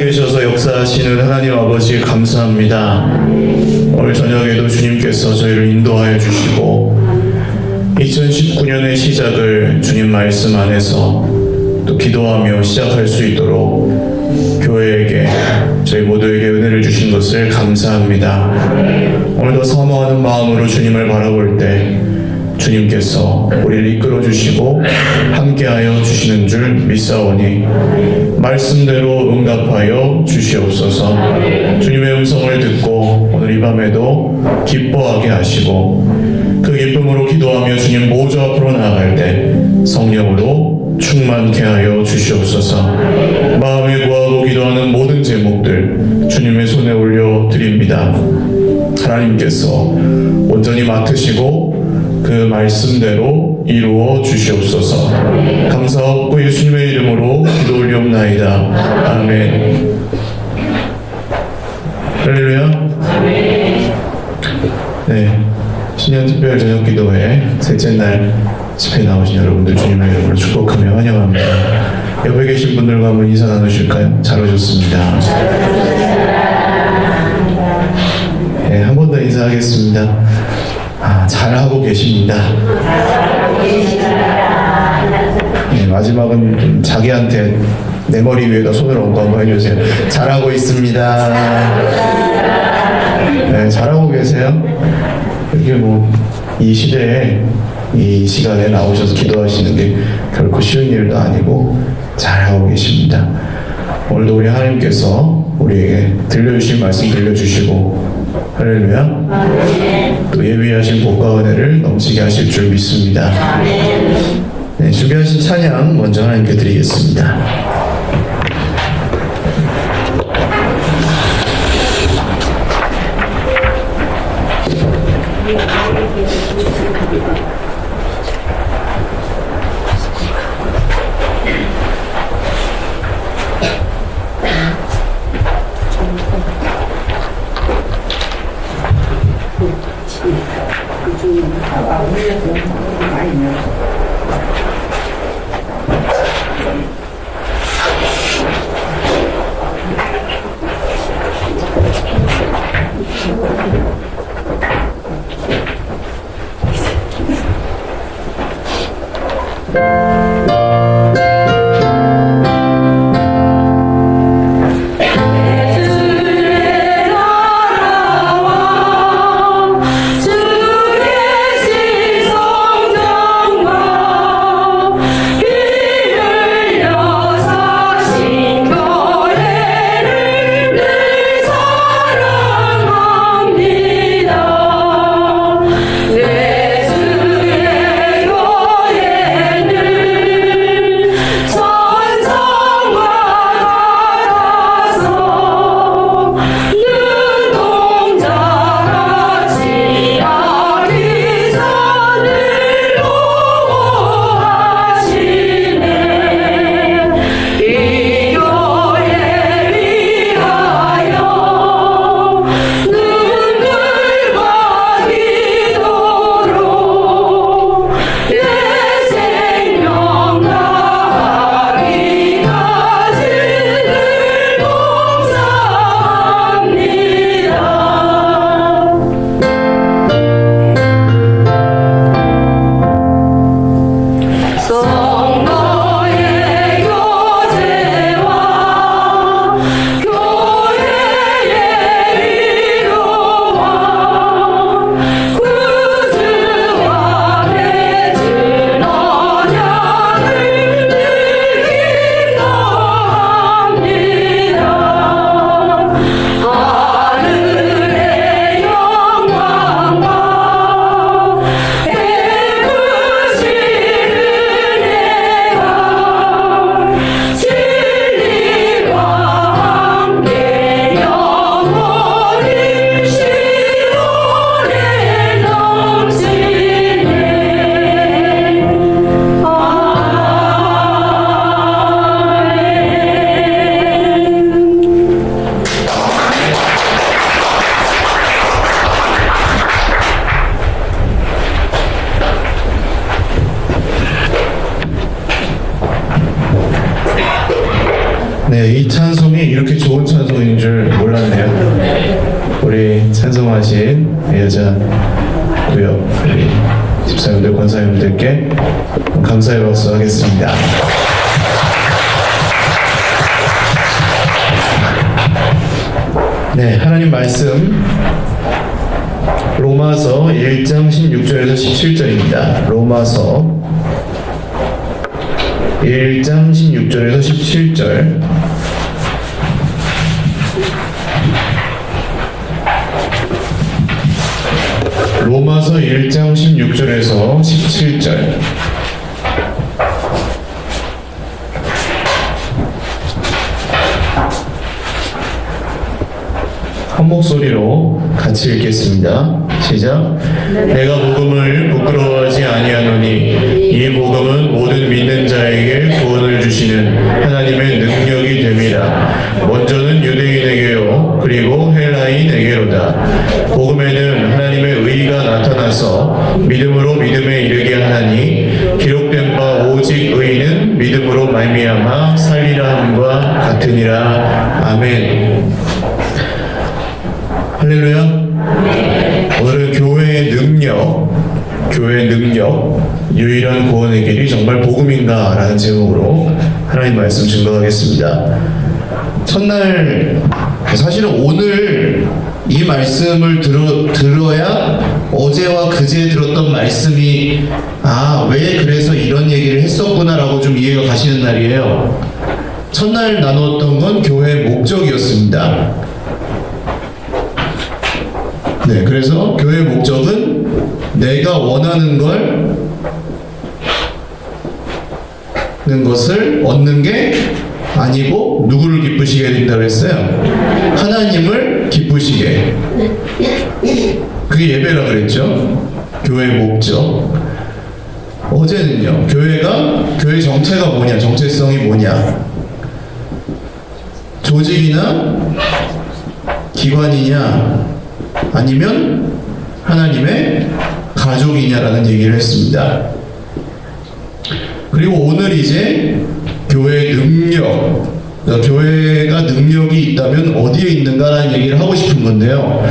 살아계셔서 역사하시는 하나님 아버지 감사합니다. 오늘 저녁에도 주님께서 저희를 인도하여 주시고 2019년의 시작을 주님 말씀 안에서 또 기도하며 시작할 수 있도록 교회에게 저희 모두에게 은혜를 주신 것을 감사합니다. 오늘도 사모하는 마음으로 주님을 바라볼 때 주님께서 우리를 이끌어 주시고 함께하여 주시는 줄 믿사오니 말씀대로 응답하여 주시옵소서. 주님의 음성을 듣고 오늘 이 밤에도 기뻐하게 하시고 그 기쁨으로 기도하며 주님 보좌 앞으로 나아갈 때 성령으로 충만케 하여 주시옵소서. 마음에 구하고 기도하는 모든 제목들 주님의 손에 올려드립니다. 하나님께서 온전히 맡으시고 그 말씀대로 이루어 주시옵소서. 감사하고 예수님의 이름으로 기도 올리옵나이다. 아멘. 할렐루야. 네, 신년 특별 저녁 기도회 셋째 날 집회에 나오신 여러분들 주님의 이름으로 축복하며 환영합니다. 옆에 계신 분들과 한번 인사 나누실까요? 잘 오셨습니다. 네, 한 번 더 인사하겠습니다. 잘하고 계십니다. 네, 마지막은 좀 자기한테 내 머리 위에다 손을 얹고 한번 해주세요. 잘하고 있습니다. 네, 잘하고 계세요? 이게 이 시대에 이 시간에 나오셔서 기도하시는 게 결코 쉬운 일도 아니고 잘하고 계십니다. 오늘도 우리 하나님께서 우리에게 들려주신 말씀 들려주시고 할렐루야. 또 예비하신 복과 은혜를 넘치게 하실 줄 믿습니다. 네, 준비하신 찬양 먼저 하나님께 드리겠습니다. 내 주의 교회는 네, 이 찬송이 이렇게 좋은 찬송인 줄 몰랐네요. 우리 찬송하신 여자 구역 우리 집사님들, 권사님들께 감사의 박수 하겠습니다. 네, 하나님 말씀 로마서 1장 16절에서 17절입니다. 로마서 1장 16절에서 17절. 로마서 1장 16절에서 17절. 한 목소리로 같이 읽겠습니다. 시작. 내가 복음을 부끄러워하지 아니하노니 이 복음은 모든 믿는 자에게 구원을 주시는 하나님의 능력이 됨이라. 먼저는 유대인에게요 그리고 헬라인에게로다. 복음에는 하나님의 의가 나타나서 믿음으로 믿음에 이르게 하나니 기록된 바 오직 의인은 믿음으로 말미암아 살리라 함과 같으니라. 아멘. 할렐루야. 오늘은 교회의 능력, 유일한 구원의 길이 정말 복음인가? 라는 제목으로 하나님 말씀 증거하겠습니다. 첫날, 사실은 오늘 이 말씀을 들어야 어제와 그제 들었던 말씀이 왜 그래서 이런 얘기를 했었구나 라고 좀 이해가 가시는 날이에요. 첫날 나누었던 건 교회의 목적이었습니다. 네, 그래서 교회의 목적은 내가 원하는 것을 얻는 게 아니고 누구를 기쁘시게 해준다고 했어요? 하나님을 기쁘시게. 그게 예배라 그랬죠? 교회의 목적. 어제는요, 교회 정체가 뭐냐, 정체성이 뭐냐? 조직이나 기관이냐, 아니면 하나님의 가족이냐라는 얘기를 했습니다. 그리고 오늘 이제 교회의 능력, 그러니까 교회가 능력이 있다면 어디에 있는가라는 얘기를 하고 싶은 건데요.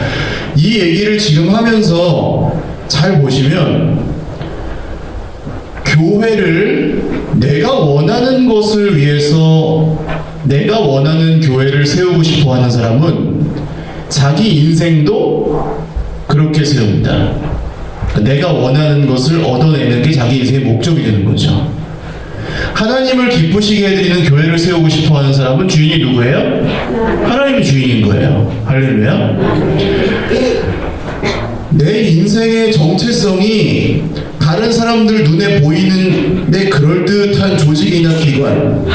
이 얘기를 지금 하면서 잘 보시면 교회를 내가 원하는 것을 위해서 내가 원하는 교회를 세우고 싶어 하는 사람은 자기 인생도 그렇게 세웁니다. 내가 원하는 것을 얻어내는 게 자기 인생의 목적이 되는 거죠. 하나님을 기쁘시게 해드리는 교회를 세우고 싶어 하는 사람은 주인이 누구예요? 하나님이 주인인 거예요. 할렐루야. 내 인생의 정체성이 다른 사람들 눈에 보이는데 그럴듯한 조직이나 기관,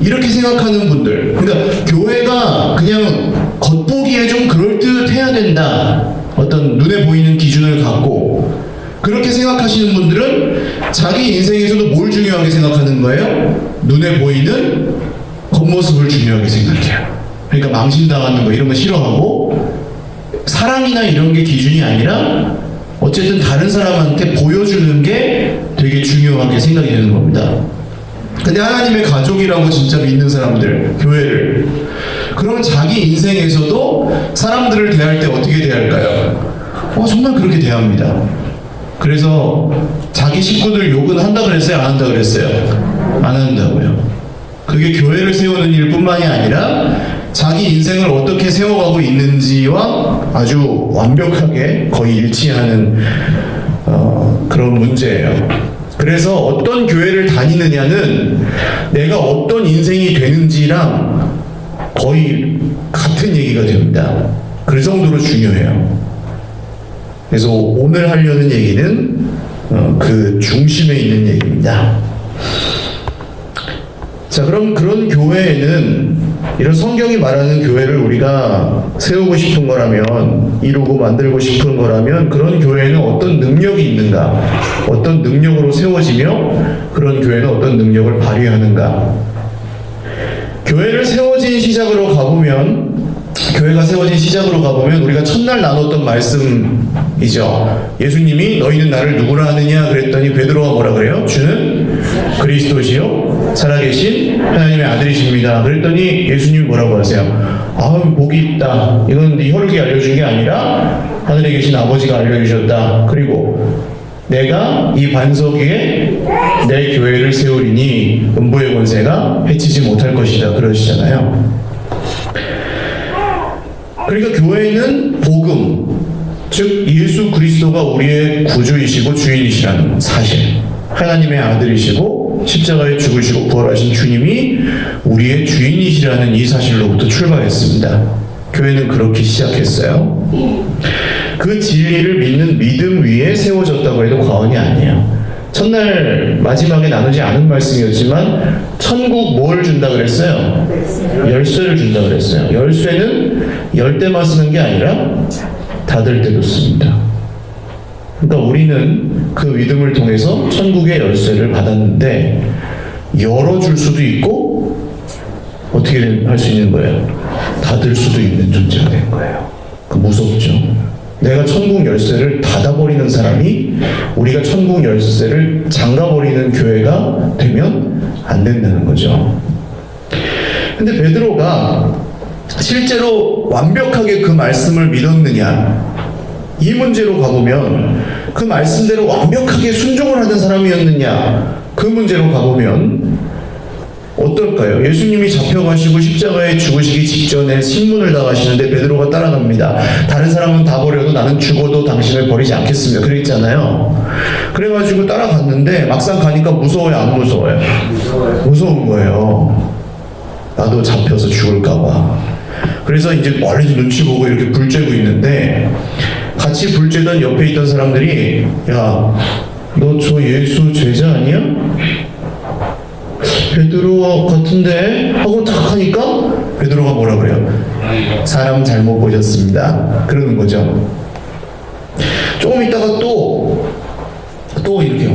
이렇게 생각하는 분들, 그러니까 교회가 그냥 겉보기에 좀 그럴듯해야 된다, 어떤 눈에 보이는 기준을 갖고 그렇게 생각하시는 분들은 자기 인생에서도 뭘 중요하게 생각하는 거예요? 눈에 보이는 겉모습을 중요하게 생각해요. 그러니까 망신당하는 거 이런 거 싫어하고, 사랑이나 이런 게 기준이 아니라 어쨌든 다른 사람한테 보여주는 게 되게 중요하게 생각이 되는 겁니다. 근데 하나님의 가족이라고 진짜 믿는 사람들, 교회를, 그러면 자기 인생에서도 사람들을 대할 때 어떻게 대할까요? 정말 그렇게 대합니다. 그래서 자기 식구들 욕은 한다 그랬어요? 안 한다 그랬어요? 안 한다고요. 그게 교회를 세우는 일뿐만이 아니라 자기 인생을 어떻게 세워가고 있는지와 아주 완벽하게 거의 일치하는 그런 문제예요. 그래서 어떤 교회를 다니느냐는 내가 어떤 인생이 되는지랑 거의 같은 얘기가 됩니다. 그 정도로 중요해요. 그래서 오늘 하려는 얘기는 그 중심에 있는 얘기입니다. 자, 그럼 그런 교회에는, 이런 성경이 말하는 교회를 우리가 세우고 싶은 거라면, 이루고 만들고 싶은 거라면, 그런 교회는 어떤 능력이 있는가? 어떤 능력으로 세워지며 그런 교회는 어떤 능력을 발휘하는가? 교회가 세워진 시작으로 가보면 우리가 첫날 나눴던 말씀이죠. 예수님이 너희는 나를 누구라 하느냐 그랬더니 베드로가 뭐라 그래요? 주는 그리스도시요 살아계신 하나님의 아들이십니다. 그랬더니 예수님이 뭐라고 하세요? 복이 있다. 이건 네 혈육이 알려준 게 아니라 하늘에 계신 아버지가 알려주셨다. 그리고 내가 이 반석 위에 내 교회를 세우리니 음부의 권세가 해치지 못할 것이다. 그러시잖아요. 그러니까 교회는 복음, 즉 예수 그리스도가 우리의 구주이시고 주인이시라는 사실, 하나님의 아들이시고 십자가에 죽으시고 부활하신 주님이 우리의 주인이시라는 이 사실로부터 출발했습니다. 교회는 그렇게 시작했어요. 그 진리를 믿는 믿음 위에 세워졌다고 해도 과언이 아니에요. 첫날 마지막에 나누지 않은 말씀이었지만 천국 뭘 준다 그랬어요? 열쇠를 준다 그랬어요. 열쇠는 열 때만 쓰는 게 아니라 닫을 때도 씁니다. 그러니까 우리는 그 믿음을 통해서 천국의 열쇠를 받았는데 열어줄 수도 있고 어떻게 할 수 있는 거예요? 닫을 수도 있는 존재가 된 거예요. 그 무섭죠. 내가 천국 열쇠를 닫아버리는 사람이 우리가 천국 열쇠를 잠가버리는 교회가 되면 안 된다는 거죠. 근데 베드로가 실제로 완벽하게 그 말씀을 믿었느냐, 이 문제로 가보면 그 말씀대로 완벽하게 순종을 하던 사람이었느냐, 그 문제로 가보면 어떨까요? 예수님이 잡혀가시고 십자가에 죽으시기 직전에 신문을 당하시는데 베드로가 따라갑니다. 다른 사람은 다 버려도 나는 죽어도 당신을 버리지 않겠습니다. 그랬잖아요. 그래가지고 따라갔는데 막상 가니까 무서워요? 안 무서워요? 무서운 거예요. 나도 잡혀서 죽을까봐. 그래서 이제 멀리서 눈치 보고 이렇게 불 쬐고 있는데 같이 불 쬐던 옆에 있던 사람들이 야, 너 저 예수 제자 아니야? 베드로 같은데? 하고 딱 하니까 베드로가 뭐라 그래요? 사람 잘못 보셨습니다. 그러는 거죠. 조금 있다가 또 이렇게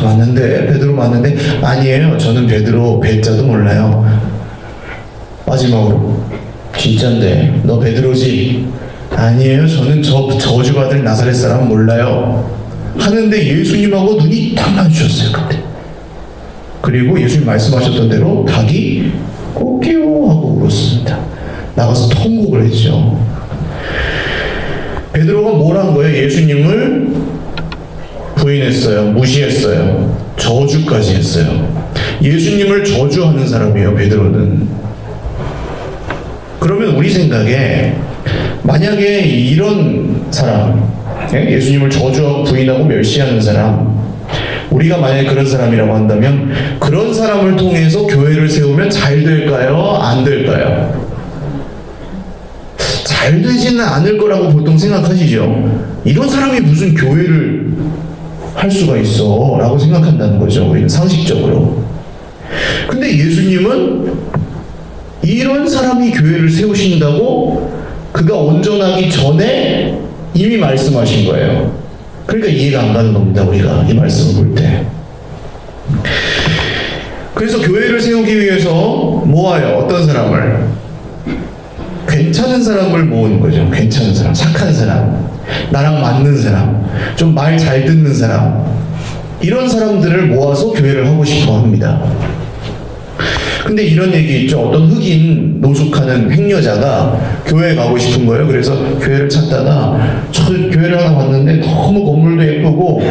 맞는데 베드로 맞는데 아니에요. 저는 베드로 배자도 몰라요. 마지막으로 진짠데 너 베드로지? 아니에요. 저는 저주받을 나사렛 사람 몰라요. 하는데 예수님하고 눈이 딱 마주쳤어요. 그때. 그리고 예수님 말씀하셨던 대로 닭이 꼬끼요 하고 울었습니다. 나가서 통곡을 했죠. 베드로가 뭘 한 거예요? 예수님을 부인했어요. 무시했어요. 저주까지 했어요. 예수님을 저주하는 사람이에요, 베드로는. 그러면 우리 생각에 만약에 이런 사람, 예수님을 저주하고 부인하고 멸시하는 사람, 우리가 만약에 그런 사람이라고 한다면 그런 사람을 통해서 교회를 세우면 잘 될까요? 안 될까요? 잘 되지는 않을 거라고 보통 생각하시죠. 이런 사람이 무슨 교회를 할 수가 있어 라고 생각한다는 거죠. 우리는 상식적으로. 근데 예수님은 이런 사람이 교회를 세우신다고 그가 온전하기 전에 이미 말씀하신 거예요. 그러니까 이해가 안 가는 겁니다. 우리가 이 말씀을 볼 때. 그래서 교회를 세우기 위해서 모아요. 어떤 사람을? 괜찮은 사람을 모으는 거죠. 괜찮은 사람, 착한 사람, 나랑 맞는 사람, 좀 말 잘 듣는 사람, 이런 사람들을 모아서 교회를 하고 싶어 합니다. 근데 이런 얘기 있죠. 어떤 흑인 노숙하는 행여자가 교회에 가고 싶은 거예요. 그래서 교회를 찾다가 저 교회를 하나 봤는데 너무 건물도 예쁘고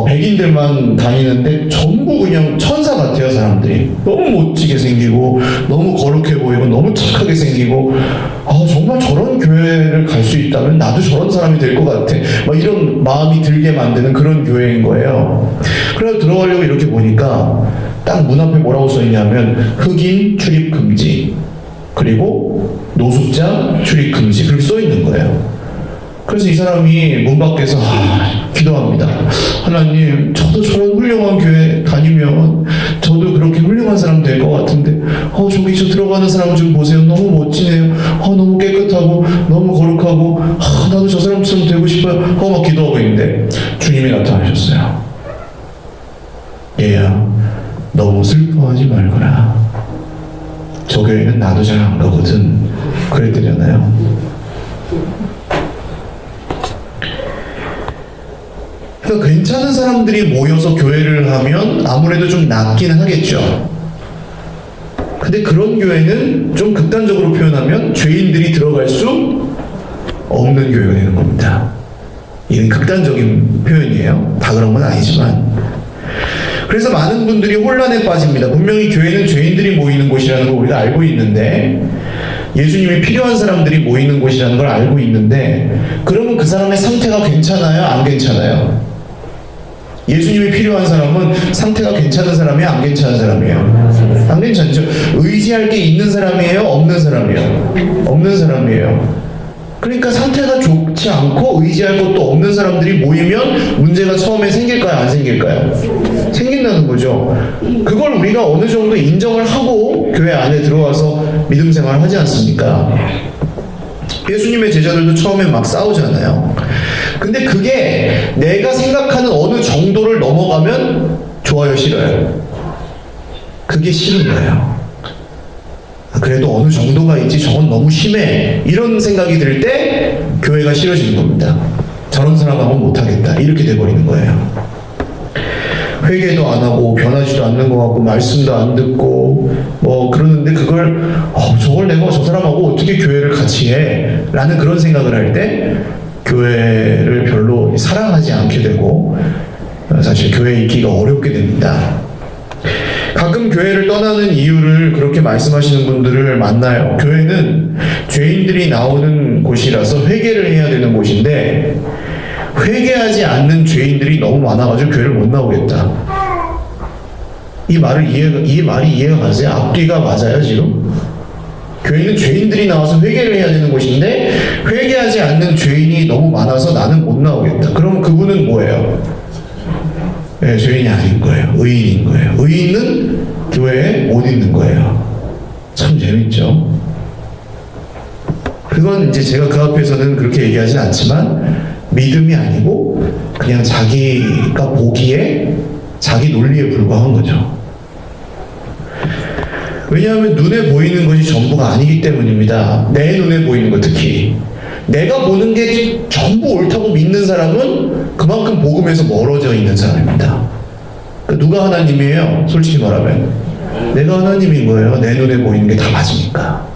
백인들만 다니는데 전부 그냥 천사 같아요. 사람들이 너무 멋지게 생기고 너무 거룩해 보이고 너무 착하게 생기고 정말 저런 교회를 갈 수 있다면 나도 저런 사람이 될 것 같아. 막 이런 마음이 들게 만드는 그런 교회인 거예요. 그래서 들어가려고 이렇게 보니까 딱 문 앞에 뭐라고 써있냐면 흑인 출입 금지, 그리고 노숙자 출입 금지, 그렇게 써있는 거예요. 그래서 이 사람이 문 밖에서 기도합니다. 하나님, 저도 저런 훌륭한 교회 다니면 저도 그렇게 훌륭한 사람 될 것 같은데 저기 저 들어가는 사람 좀 보세요. 너무 멋지네요. 너무 깨끗하고 너무 거룩하고 나도 저 사람처럼 되고 싶어요. 막 기도하고 있는데 주님이 나타나셨어요. 얘야, 너무 슬퍼하지 말거라. 저 교회는 나도 잘 안 가거든. 그랬더잖아요. 그러니까 괜찮은 사람들이 모여서 교회를 하면 아무래도 좀 낫기는 하겠죠. 근데 그런 교회는 좀 극단적으로 표현하면 죄인들이 들어갈 수 없는 교회가 되는 겁니다. 이는 극단적인 표현이에요. 다 그런 건 아니지만. 그래서 많은 분들이 혼란에 빠집니다. 분명히 교회는 죄인들이 모이는 곳이라는 걸 우리가 알고 있는데, 예수님이 필요한 사람들이 모이는 곳이라는 걸 알고 있는데, 그러면 그 사람의 상태가 괜찮아요? 안 괜찮아요? 예수님이 필요한 사람은 상태가 괜찮은 사람이에요? 안 괜찮은 사람이에요? 안 괜찮죠. 의지할 게 있는 사람이에요? 없는 사람이에요? 없는 사람이에요. 그러니까 상태가 좋지 않고 의지할 것도 없는 사람들이 모이면 문제가 처음에 생길까요? 안 생길까요? 생긴다는 거죠. 그걸 우리가 어느 정도 인정을 하고 교회 안에 들어와서 믿음 생활을 하지 않습니까? 예수님의 제자들도 처음에 막 싸우잖아요. 근데 그게 내가 생각하는 어느 정도를 넘어가면 좋아요, 싫어요? 그게 싫은 거예요. 그래도 어느 정도가 있지, 저건 너무 심해, 이런 생각이 들 때 교회가 싫어지는 겁니다. 저런 사람하고는 못하겠다, 이렇게 돼버리는 거예요. 회개도 안 하고 변하지도 않는 것 같고 말씀도 안 듣고 뭐 그러는데 그걸 저걸 내가 저 사람하고 어떻게 교회를 같이 해? 라는 그런 생각을 할 때 교회를 별로 사랑하지 않게 되고 사실 교회에 있기가 어렵게 됩니다. 가끔 교회를 떠나는 이유를 그렇게 말씀하시는 분들을 만나요. 교회는 죄인들이 나오는 곳이라서 회개를 해야 되는 곳인데 회개하지 않는 죄인들이 너무 많아가지고 교회를 못 나오겠다. 이 말이 이해가 가세요? 앞뒤가 맞아요, 지금? 교회는 죄인들이 나와서 회개를 해야 되는 곳인데 회개하지 않는 죄인이 너무 많아서 나는 못 나오겠다. 그럼 그분은 뭐예요? 네, 죄인이 아닌 거예요. 의인인 거예요. 의인은 교회에 못 있는 거예요. 참 재밌죠? 그건 이제 제가 그 앞에서는 그렇게 얘기하진 않지만 믿음이 아니고 그냥 자기가 보기에 자기 논리에 불과한 거죠. 왜냐하면 눈에 보이는 것이 전부가 아니기 때문입니다. 내 눈에 보이는 것, 특히 내가 보는 게 전부 옳다고 믿는 사람은 그만큼 복음에서 멀어져 있는 사람입니다. 누가 하나님이에요? 솔직히 말하면 내가 하나님인 거예요. 내 눈에 보이는 게 다 맞으니까.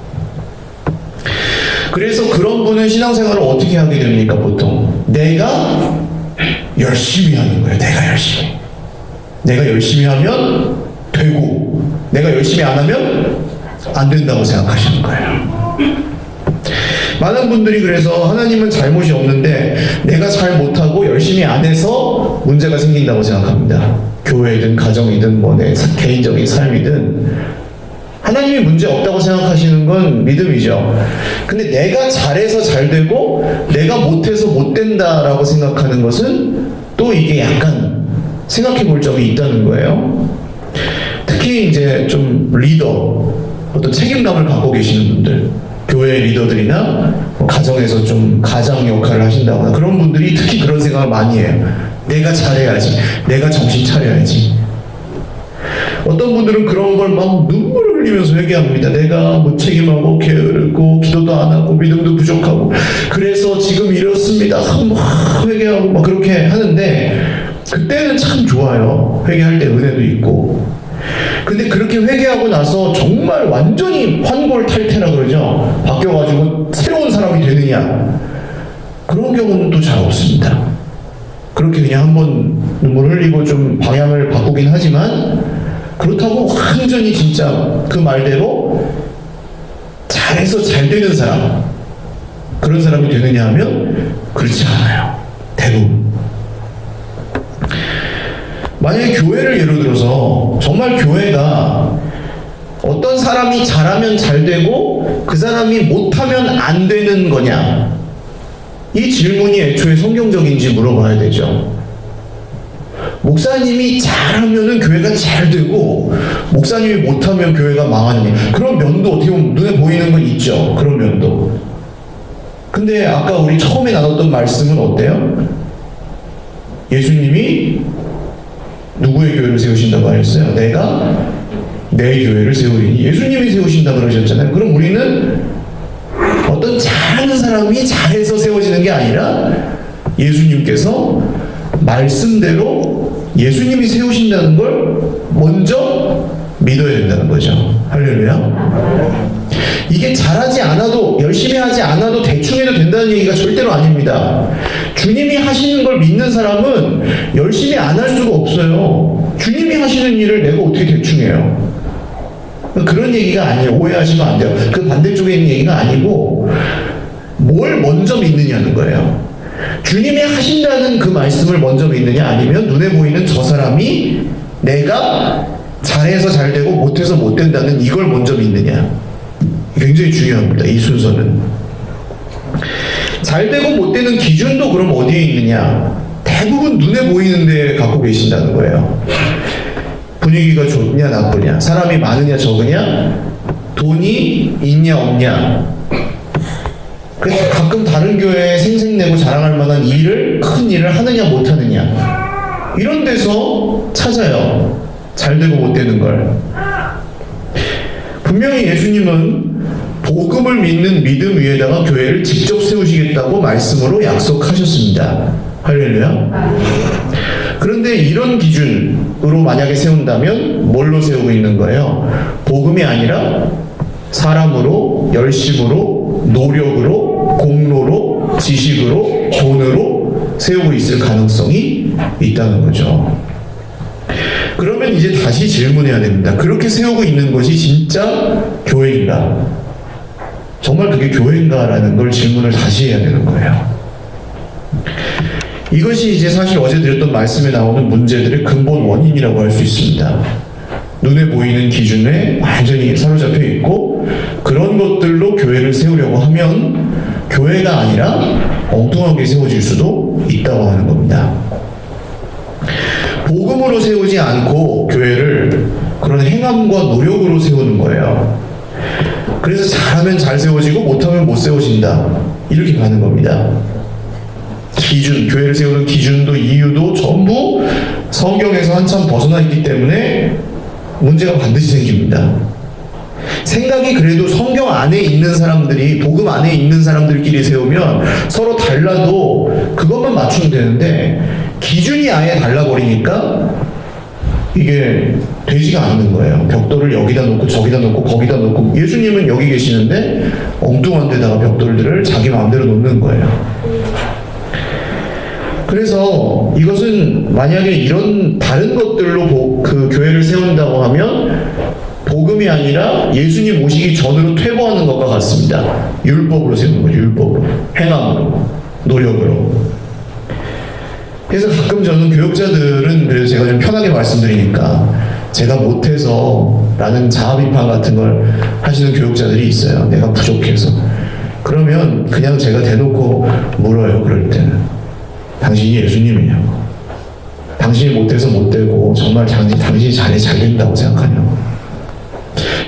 그래서 그런 분은 신앙생활을 어떻게 하게 됩니까? 보통 내가 열심히 하는 거예요. 내가 열심히 하면 되고 내가 열심히 안 하면 안 된다고 생각하시는 거예요. 많은 분들이 그래서 하나님은 잘못이 없는데 내가 잘 못하고 열심히 안 해서 문제가 생긴다고 생각합니다. 교회든 가정이든 뭐 내 개인적인 삶이든 하나님이 문제 없다고 생각하시는 건 믿음이죠. 근데 내가 잘해서 잘 되고 내가 못해서 못 된다라고 생각하는 것은 또 이게 약간 생각해 볼 점이 있다는 거예요. 특히 이제 좀 리더, 어떤 책임감을 갖고 계시는 분들, 교회 리더들이나 가정에서 좀 가장 역할을 하신다거나 그런 분들이 특히 그런 생각을 많이 해요. 내가 잘해야지, 내가 정신 차려야지. 어떤 분들은 그런 걸 막 눈물을 흘리면서 회개합니다. 내가 뭐 책임하고 게으르고 기도도 안 하고 믿음도 부족하고 그래서 지금 이렇습니다. 막 회개하고 막 그렇게 하는데 그때는 참 좋아요. 회개할 때 은혜도 있고. 근데 그렇게 회개하고 나서 정말 완전히 환골탈태라 그러죠. 바뀌어가지고 새로운 사람이 되느냐, 그런 경우는 또 잘 없습니다. 그렇게 그냥 한번 눈물 흘리고 좀 방향을 바꾸긴 하지만 그렇다고 완전히 진짜 그 말대로 잘해서 잘 되는 사람, 그런 사람이 되느냐 하면 그렇지 않아요. 대부분. 만약에 교회를 예로 들어서 정말 교회가 어떤 사람이 잘하면 잘 되고 그 사람이 못하면 안 되는 거냐, 이 질문이 애초에 성경적인지 물어봐야 되죠. 목사님이 잘하면은 교회가 잘 되고 목사님이 못하면 교회가 망하느냐, 그런 면도 어떻게 보면 눈에 보이는 건 있죠. 그런 면도. 근데 아까 우리 처음에 나눴던 말씀은 어때요? 예수님이 누구의 교회를 세우신다고 하셨어요? 내가 내 교회를 세우리니. 예수님이 세우신다고 그러셨잖아요. 그럼 우리는 어떤 잘하는 사람이 잘해서 세워지는 게 아니라 예수님께서 말씀대로 예수님이 세우신다는 걸 먼저 믿어야 된다는 거죠. 할렐루야. 이게 잘하지 않아도, 열심히 하지 않아도 대충 해도 된다는 얘기가 절대로 아닙니다. 주님이 하시는 걸 믿는 사람은 열심히 안 할 수가 없어요. 주님이 하시는 일을 내가 어떻게 대충 해요? 그런 얘기가 아니에요. 오해하시면 안 돼요. 그 반대쪽에 있는 얘기가 아니고 뭘 먼저 믿느냐는 거예요. 주님이 하신다는 그 말씀을 먼저 믿느냐, 아니면 눈에 보이는 저 사람이 내가 잘해서 잘 되고 못해서 못 된다는 이걸 먼저 믿느냐. 굉장히 중요합니다. 이 순서는. 잘 되고 못 되는 기준도 그럼 어디에 있느냐? 대부분 눈에 보이는 데 갖고 계신다는 거예요. 분위기가 좋냐 나쁘냐, 사람이 많으냐 적으냐, 돈이 있냐 없냐. 그래서 가끔 다른 교회에 생색내고 자랑할 만한 일을, 큰 일을 하느냐 못하느냐, 이런 데서 찾아요. 잘 되고 못 되는 걸. 분명히 예수님은 복음을 믿는 믿음 위에다가 교회를 직접 세우시겠다고 말씀으로 약속하셨습니다. 할렐루야. 그런데 이런 기준으로 만약에 세운다면 뭘로 세우고 있는 거예요? 복음이 아니라 사람으로, 열심으로, 노력으로, 공로로, 지식으로, 돈으로 세우고 있을 가능성이 있다는 거죠. 그러면 이제 다시 질문해야 됩니다. 그렇게 세우고 있는 것이 진짜 교회인가? 정말 그게 교회인가라는 걸 질문을 다시 해야 되는 거예요. 이것이 이제 사실 어제 드렸던 말씀에 나오는 문제들의 근본 원인이라고 할 수 있습니다. 눈에 보이는 기준에 완전히 사로잡혀 있고, 그런 것들로 교회를 세우려고 하면 교회가 아니라 엉뚱하게 세워질 수도 있다고 하는 겁니다. 복음으로 세우지 않고 교회를 그런 행함과 노력으로 세우는 거예요. 그래서 잘하면 잘 세워지고 못하면 못 세워진다, 이렇게 가는 겁니다. 기준, 교회를 세우는 기준도 이유도 전부 성경에서 한참 벗어나 있기 때문에 문제가 반드시 생깁니다. 생각이 그래도 성경 안에 있는 사람들이, 복음 안에 있는 사람들끼리 세우면 서로 달라도 그것만 맞추면 되는데, 기준이 아예 달라버리니까 이게 되지가 않는 거예요. 벽돌을 여기다 놓고 저기다 놓고 거기다 놓고, 예수님은 여기 계시는데 엉뚱한 데다가 벽돌들을 자기 마음대로 놓는 거예요. 그래서 이것은 만약에 이런 다른 것들로 그 교회를 세운다고 하면 복음이 아니라 예수님 오시기 전으로 퇴보하는 것과 같습니다. 율법으로 세우는 거죠. 율법으로, 행함으로, 노력으로. 그래서 가끔 저는 교역자들은, 그래서 제가 좀 편하게 말씀드리니까, 제가 못해서 라는 자아 비판 같은 걸 하시는 교역자들이 있어요. 내가 부족해서. 그러면 그냥 제가 대놓고 물어요. 그럴 때는 당신이 예수님이냐고, 당신이 못해서 못되고 정말 당신이 잘해 잘 된다고 생각하냐고.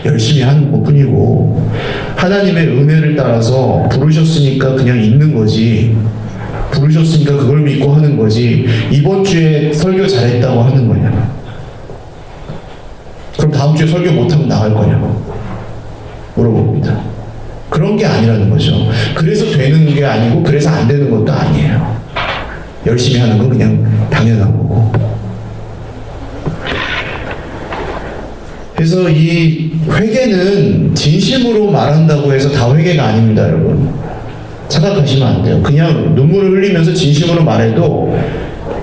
열심히 하는 것뿐이고, 하나님의 은혜를 따라서 부르셨으니까 그냥 있는 거지, 부르셨으니까 그걸 믿고 하는 거지, 이번 주에 설교 잘했다고 하는 거냐고. 그럼 다음 주에 설교 못하면 나갈 거냐고 물어봅니다. 그런 게 아니라는 거죠. 그래서 되는 게 아니고 그래서 안 되는 것도 아니에요. 열심히 하는 건 그냥 당연한 거고. 그래서 이 회개는 진심으로 말한다고 해서 다 회개가 아닙니다, 여러분. 착각하시면 안 돼요. 그냥 눈물을 흘리면서 진심으로 말해도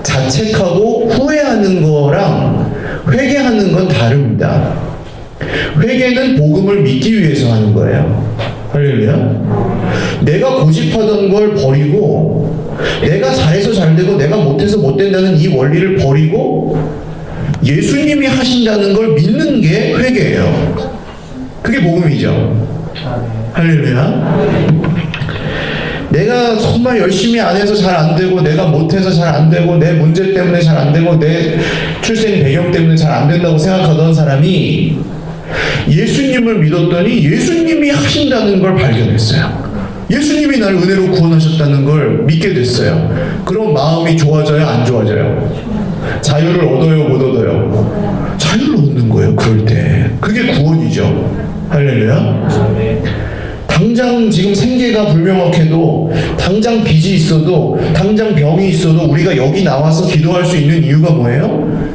자책하고 후회하는 거랑 회개하는 건 다릅니다. 회개는 복음을 믿기 위해서 하는 거예요. 할렐루야. 내가 고집하던 걸 버리고, 내가 잘해서 잘 되고 내가 못해서 못 된다는 이 원리를 버리고 예수님이 하신다는 걸 믿는 게 회개예요. 그게 복음이죠. 할렐루야. 내가 정말 열심히 안 해서 잘 안 되고, 내가 못해서 잘 안 되고, 내 문제 때문에 잘 안 되고, 내 출생 배경 때문에 잘 안 된다고 생각하던 사람이 예수님을 믿었더니 예수님이 하신다는 걸 발견했어요. 예수님이 날 은혜로 구원하셨다는 걸 믿게 됐어요. 그럼 마음이 좋아져요, 안 좋아져요? 자유를 얻어요, 못 얻어요? 자유를 얻는 거예요. 그럴 때 그게 구원이죠. 할렐루야. 당장 지금 생계가 불명확해도, 당장 빚이 있어도, 당장 병이 있어도 우리가 여기 나와서 기도할 수 있는 이유가 뭐예요?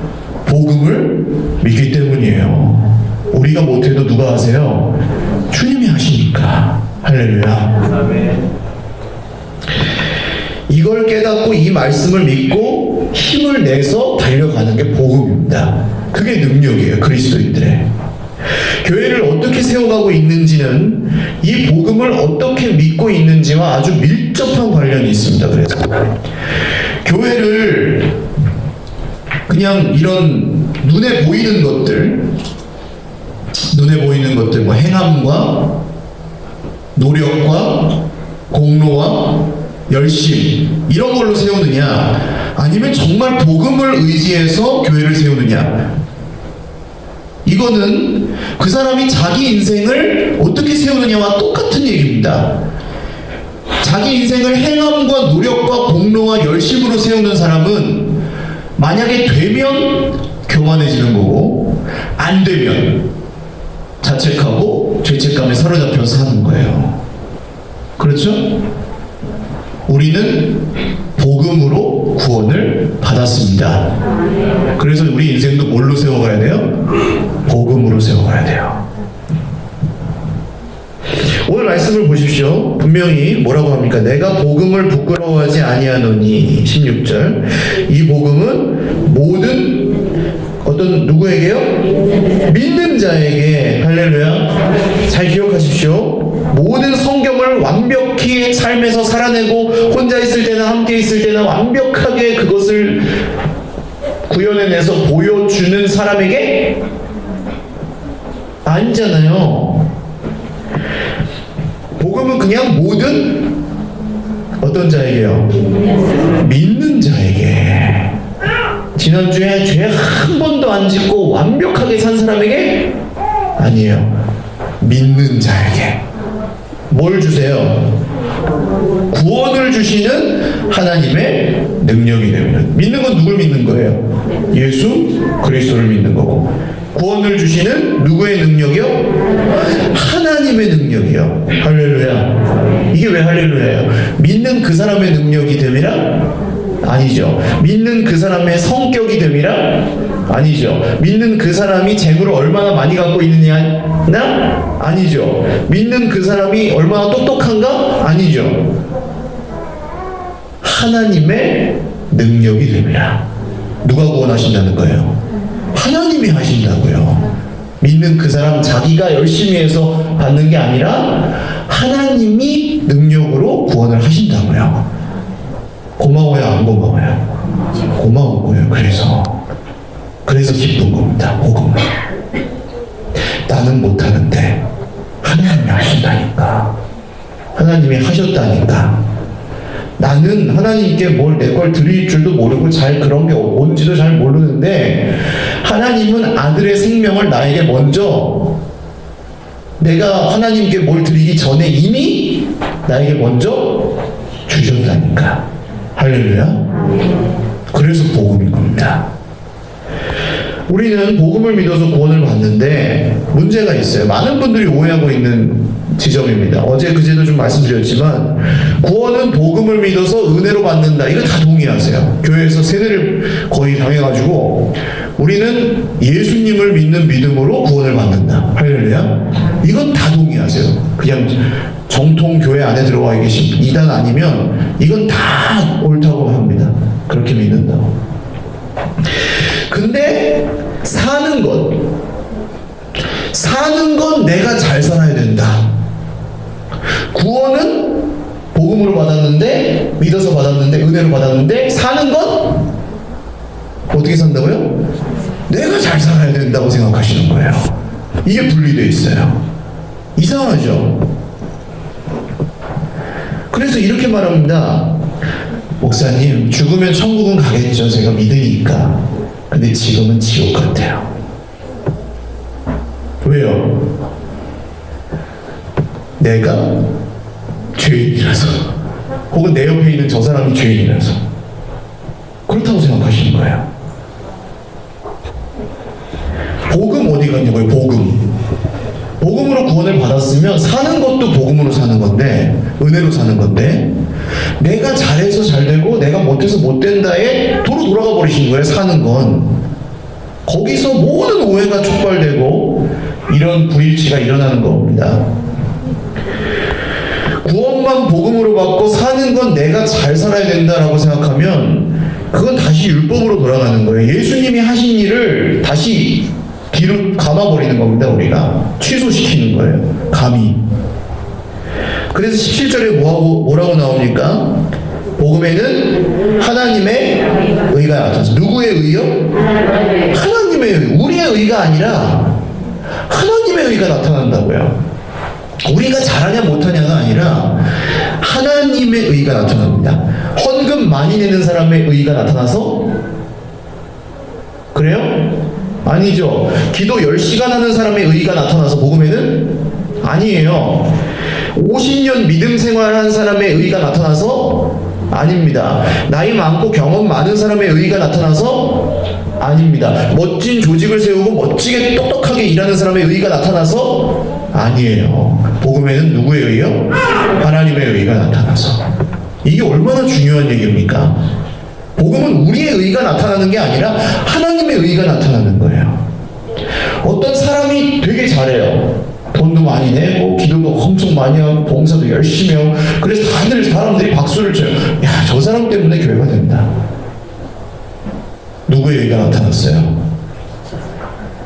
복음을 믿기 때문이에요. 우리가 못해도 누가 하세요? 주님이 하시니까. 할렐루야. 아멘. 이걸 깨닫고 이 말씀을 믿고 힘을 내서 달려가는 게 복음입니다. 그게 능력이에요. 그리스도인들의. 교회를 어떻게 세워가고 있는지는 이 복음을 어떻게 믿고 있는지와 아주 밀접한 관련이 있습니다. 그래서 교회를 그냥 이런 눈에 보이는 것들, 뭐 행함과 노력과 공로와 열심, 이런 걸로 세우느냐, 아니면 정말 복음을 의지해서 교회를 세우느냐, 이거는 그 사람이 자기 인생을 어떻게 세우느냐와 똑같은 얘기입니다. 자기 인생을 행함과 노력과 공로와 열심으로 세우는 사람은 만약에 되면 교만해지는 거고, 안 되면 자책하고 죄책감에 사로잡혀서 사는 거예요. 그렇죠? 우리는 복음으로 구원을 받았습니다. 그래서 우리 인생도 뭘로 세워가야 돼요? 복음으로 세워가야 돼요. 오늘 말씀을 보십시오. 분명히 뭐라고 합니까? 내가 복음을 부끄러워하지 아니하노니. 16절. 이 복음은 모든 어떤 누구에게요? 믿는 자에게. 할렐루야. 잘 기억하십시오. 모든 성경을 완벽히 삶에서 살아내고 혼자 있을 때나 함께 있을 때나 완벽하게 그것을 구현해내서 보여주는 사람에게 아니잖아요. 복음은 그냥 모든 어떤 자에게요? 믿는 자에게. 지난주에 죄 한 번도 안 짓고 완벽하게 산 사람에게 아니에요. 믿는 자에게. 뭘 주세요? 구원을 주시는 하나님의 능력이 됩니다. 믿는 건 누굴 믿는 거예요? 예수 그리스도를 믿는 거고, 구원을 주시는 누구의 능력이요? 하나님의 능력이요. 할렐루야. 이게 왜 할렐루야예요? 믿는 그 사람의 능력이 됨이라? 아니죠. 믿는 그 사람의 성격이 됨이라? 아니죠. 믿는 그 사람이 재물을 얼마나 많이 갖고 있느냐나? 아니죠. 믿는 그 사람이 얼마나 똑똑한가? 아니죠. 하나님의 능력이 됩니다. 누가 구원하신다는 거예요? 하나님이 하신다고요. 믿는 그 사람 자기가 열심히 해서 받는 게 아니라 하나님이 능력으로 구원을 하신다고요. 고마워요, 안 고마워요? 고마운 거예요. 그래서 기쁜 겁니다. 복음은. 나는 못하는데 하나님이 하신다니까. 하나님이 하셨다니까. 나는 하나님께 뭘 내 걸 드릴 줄도 모르고 잘 그런 게 뭔지도 잘 모르는데 하나님은 아들의 생명을 나에게 먼저, 내가 하나님께 뭘 드리기 전에 이미 나에게 먼저 주셨다니까. 할렐루야. 그래서 복음인 겁니다. 우리는 복음을 믿어서 구원을 받는데 문제가 있어요. 많은 분들이 오해하고 있는 지점입니다. 어제 그제도 좀 말씀드렸지만 구원은 복음을 믿어서 은혜로 받는다. 이거 다 동의하세요. 교회에서 세례를 거의 당해가지고 우리는 예수님을 믿는 믿음으로 구원을 받는다. 할렐루야. 이건 다 동의하세요. 그냥 정통 교회 안에 들어와 계신 이단 아니면 이건 다 옳다고 합니다. 그렇게 믿는다고. 근데 사는 건 내가 잘 살아야 된다. 구원은 복음으로 받았는데, 믿어서 받았는데, 은혜로 받았는데, 사는 건 어떻게 산다고요? 내가 잘 살아야 된다고 생각하시는 거예요. 이게 분리되어 있어요. 이상하죠? 그래서 이렇게 말합니다. 목사님, 죽으면 천국은 가겠죠. 제가 믿으니까. 근데 지금은 지옥 같아요. 왜요? 내가 죄인이라서, 혹은 내 옆에 있는 저 사람이 죄인이라서 그렇다고 생각하시는 거예요. 복음 어디 갔냐고요? 복음. 복음으로 구원을 받았으면 사는 것도 복음으로 사는 건데, 은혜로 사는 건데, 내가 잘해서 잘 되고 내가 못해서 못 된다에 도로 돌아가 버리신 거예요. 사는 건 거기서 모든 오해가 촉발되고 이런 불일치가 일어나는 겁니다. 구원만 복음으로 받고 사는 건 내가 잘 살아야 된다라고 생각하면 그건 다시 율법으로 돌아가는 거예요. 예수님이 하신 일을 다시 뒤로 감아버리는 겁니다. 우리가 취소시키는 거예요. 감히. 그래서 17절에 뭐라고 나옵니까? 복음에는 하나님의 의가 나타나서, 누구의 의요? 하나님의 의. 우리의 의가 아니라 하나님의 의가 나타난다고요. 우리가 잘하냐 못하냐가 아니라 하나님의 의가 나타납니다. 헌금 많이 내는 사람의 의가 나타나서 그래요? 아니죠. 기도 10시간 하는 사람의 의가 나타나서 복음에는 아니에요. 50년 믿음 생활한 사람의 의가 나타나서 아닙니다. 나이 많고 경험 많은 사람의 의가 나타나서 아닙니다. 멋진 조직을 세우고 멋지게 똑똑하게 일하는 사람의 의가 나타나서 아니에요. 복음에는 누구의 의요? 하나님의 의가 나타나서. 이게 얼마나 중요한 얘기입니까? 복음은 우리의 의가 나타나는 게 아니라 하나님의 의가 나타나는 거예요. 어떤 사람이 되게 잘해요. 돈도 많이 내고 기도도 엄청 많이 하고 봉사도 열심히 하고, 그래서 사람들이 박수를 쳐요. 야, 저 사람 때문에 교회가 된다. 누구의 의가 나타났어요?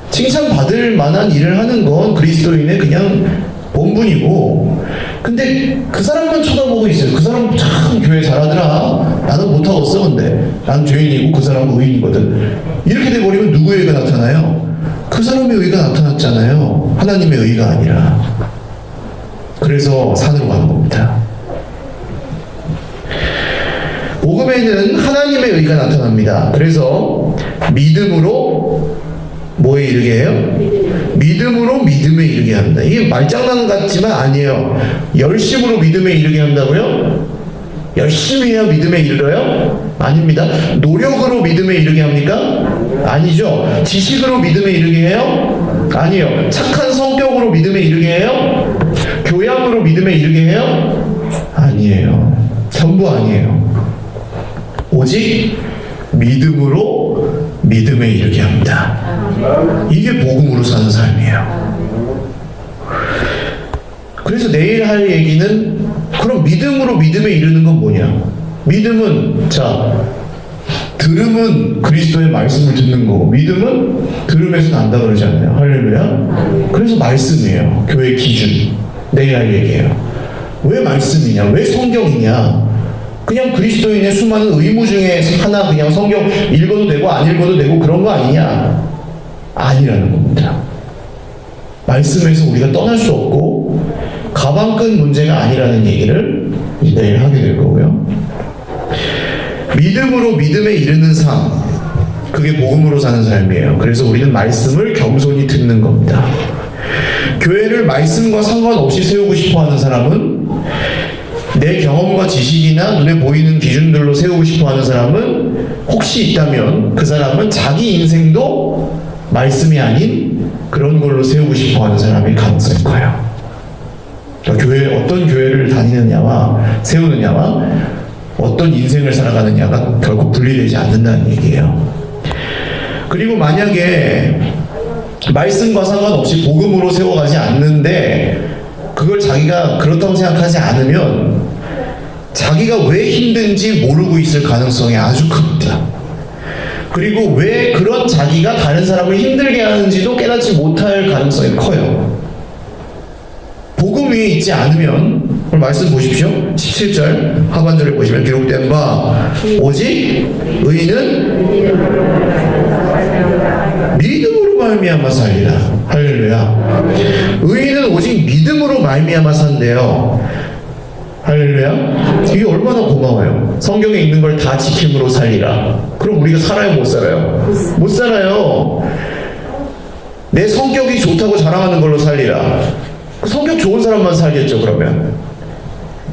칭찬받을 만한 일을 하는 건 그리스도인의 그냥 본분이고, 근데 그 사람만 쳐다보고 있어요. 그 사람 참 교회 잘하더라. 나는 못하겠어. 근데 난 죄인이고 그 사람은 의인이거든. 이렇게 돼버리면 누구의 의가 나타나요? 그 사람의 의가 나타났잖아요. 하나님의 의가 아니라. 그래서 산으로 가는 겁니다. 복음에는 하나님의 의가 나타납니다. 그래서 믿음으로 뭐에 이르게 해요? 믿음으로 믿음에 이르게 합니다. 이게 말장난 같지만 아니에요. 열심으로 믿음에 이르게 한다고요? 열심히 해야 믿음에 이르러요? 아닙니다. 노력으로 믿음에 이르게 합니까? 아니죠. 지식으로 믿음에 이르게 해요? 아니요. 착한 성격으로 믿음에 이르게 해요? 교양으로 믿음에 이르게 해요? 아니에요. 전부 아니에요. 오직 믿음으로 믿음에 이르게 합니다. 이게 복음으로 사는 삶이에요. 그래서 내일 할 얘기는, 그럼 믿음으로 믿음에 이르는 건 뭐냐? 믿음은, 들음은 그리스도의 말씀을 듣는 거고, 믿음은 들음에서 난다 그러잖아요. 할렐루야. 그래서 말씀이에요. 교회 기준. 내일 할 얘기예요. 왜 말씀이냐? 왜 성경이냐? 그냥 그리스도인의 수많은 의무 중에 하나, 그냥 성경 읽어도 되고 안 읽어도 되고 그런 거 아니냐? 아니라는 겁니다. 말씀에서 우리가 떠날 수 없고 가방끈 문제가 아니라는 얘기를 내일 하게 될 거고요. 믿음으로 믿음에 이르는 삶, 그게 복음으로 사는 삶이에요. 그래서 우리는 말씀을 겸손히 듣는 겁니다. 교회를 말씀과 상관없이 세우고 싶어하는 사람은, 내 경험과 지식이나 눈에 보이는 기준들로 세우고 싶어하는 사람은 혹시 있다면 그 사람은 자기 인생도 말씀이 아닌 그런 걸로 세우고 싶어하는 사람의 가능성이 커요. 그러니까 어떤 교회를 다니느냐와 세우느냐와 어떤 인생을 살아가느냐가 결국 분리되지 않는다는 얘기예요. 그리고 만약에 말씀과 상관없이 복음으로 세워가지 않는데 그걸 자기가 그렇다고 생각하지 않으면 자기가 왜 힘든지 모르고 있을 가능성이 아주 큽니다. 그리고 왜 그런 자기가 다른 사람을 힘들게 하는지도 깨닫지 못할 가능성이 커요. 복음이 있지 않으면, 오늘 말씀 보십시오. 17절 하반절에 보시면 기록된 바 오직 의인은 믿음으로 말미암아 살리라. 할렐루야. 의인은 오직 믿음으로 말미암아 산대요. 할렐루야. 이게 얼마나 고마워요. 성경에 있는 걸 다 지킴으로 살리라. 그럼 우리가 살아요, 못 살아요? 못 살아요. 내 성격이 좋다고 자랑하는 걸로 살리라. 성격 좋은 사람만 살겠죠. 그러면